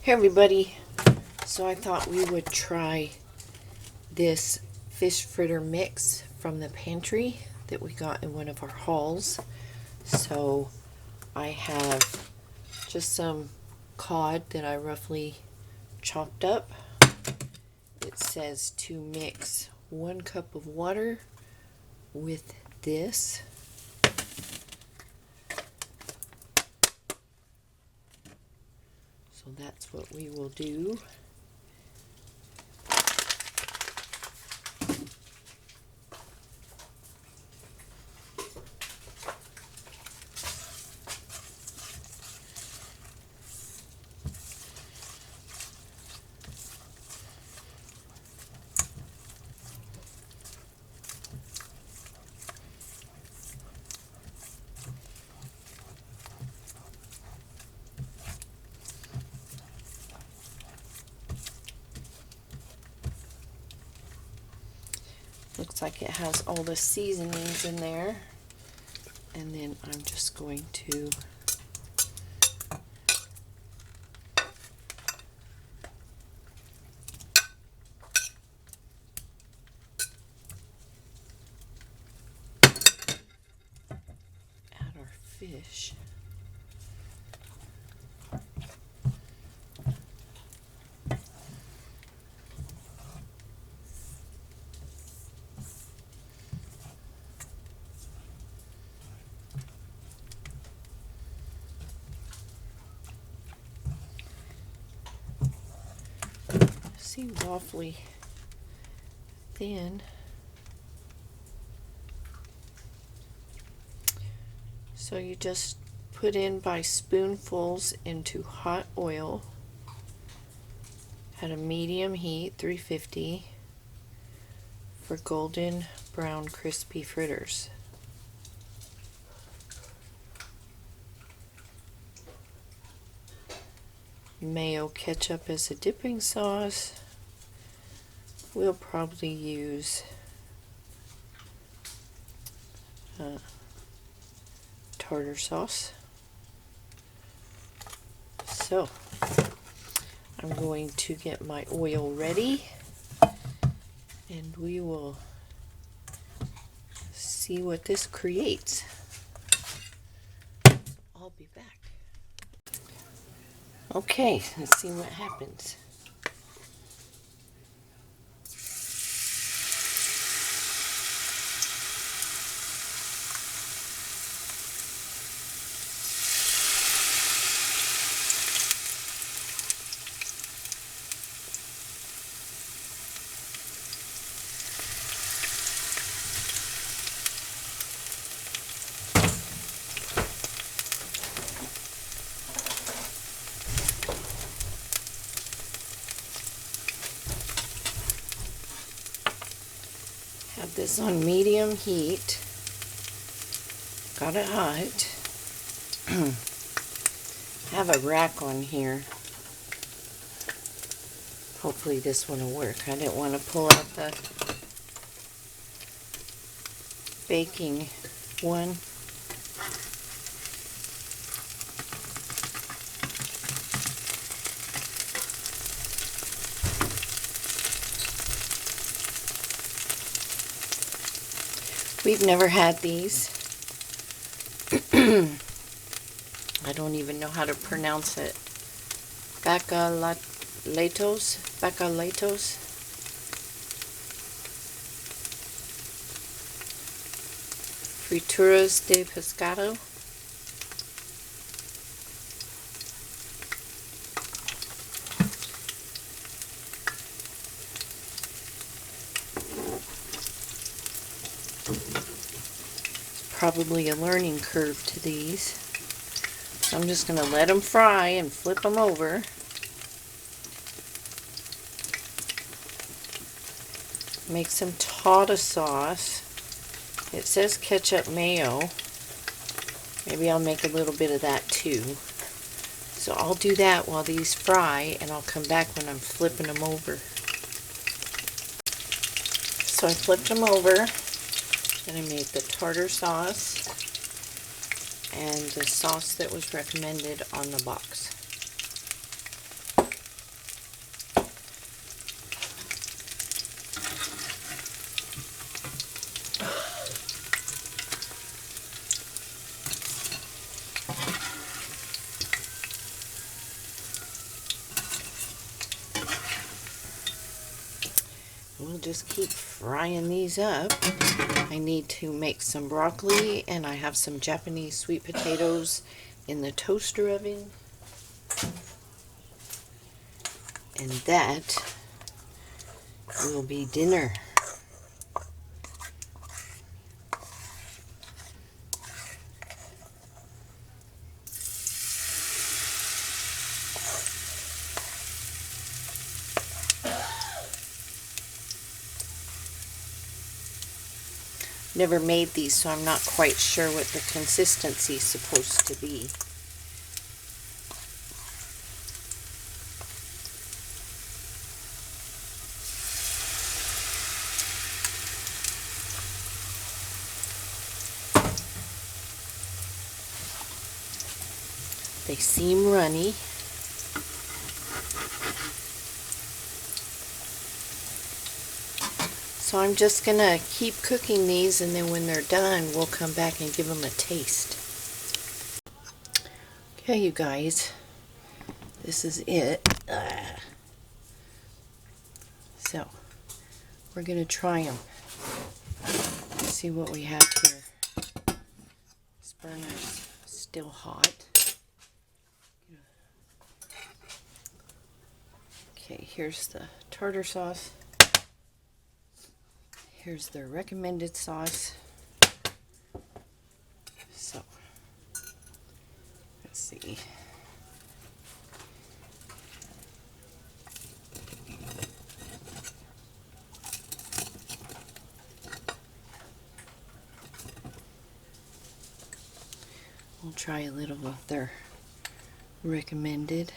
Hey everybody, so I thought we would try this fish fritter mix from the pantry that we got in one of our hauls. So I have just some cod that I roughly chopped up. It says to mix 1 cup of water with this. So that's what we will do. Looks like it has all the seasonings in there. And then I'm just going to add our fish. Seems awfully thin. So you just put in by spoonfuls into hot oil at a medium heat, 350, for golden brown crispy fritters. Mayo ketchup as a dipping sauce. We'll probably use tartar sauce. So I'm going to get my oil ready and we will see what this creates. I'll be back. Okay, let's see what happens. Have this on medium heat. Got it hot. Have a rack on here. Hopefully this one will work. I didn't want to pull out the baking one. We've never had these. I don't even know how to pronounce it. SpaghettiOs. Fritters de pescado. Probably a learning curve to these. So I'm just going to let them fry and flip them over. Make some tartar sauce. It says ketchup mayo. Maybe I'll make a little bit of that too. So I'll do that while these fry and I'll come back when I'm flipping them over. So I flipped them over. Then I made the tartar sauce and the sauce that was recommended on the box. we'll just keep frying these up. I need to make some broccoli, and I have some Japanese sweet potatoes in the toaster oven. And that will be dinner. Never made these, so I'm not quite sure what the consistency is supposed to be. They seem runny. So I'm just gonna keep cooking these, and then when they're done, we'll come back and give them a taste. Okay, you guys, this is it. So we're gonna try them. See what we have here. This burner's still hot. Okay, here's the tartar sauce. Here's the recommended sauce. So, let's see. We'll try a little of their recommended.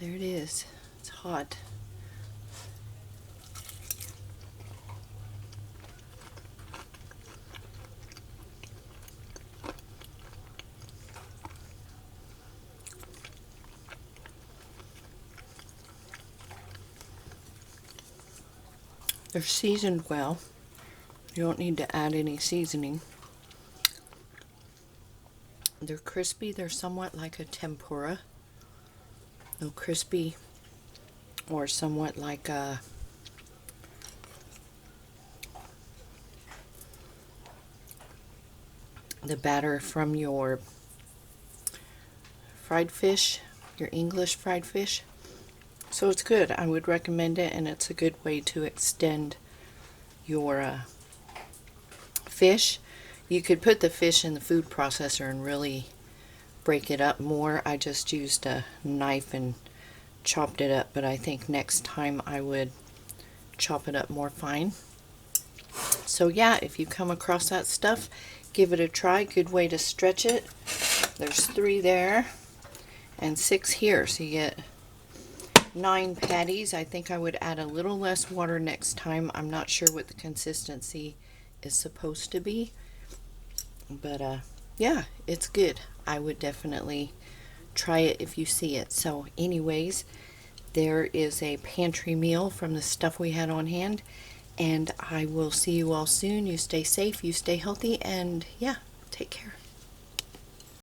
There it is. It's hot. They're seasoned well. You don't need to add any seasoning. They're crispy. They're somewhat like a tempura. No, crispy, or somewhat like a the batter from your fried fish, your English fried fish. So it's good. I would recommend it, and it's a good way to extend your fish. You could put the fish in the food processor and really break it up more. I just used a knife and chopped it up, but I think next time I would chop it up more fine. So yeah, if you come across that stuff, give it a try. Good way to stretch it. There's 3 there and 6 here, so you get 9 patties. I think I would add a little less water next time. I'm not sure what the consistency is supposed to be, but yeah, it's good. I would definitely try it if you see it. So anyways, there is a pantry meal from the stuff we had on hand, and I will see you all soon. You stay safe, you stay healthy, and yeah, take care.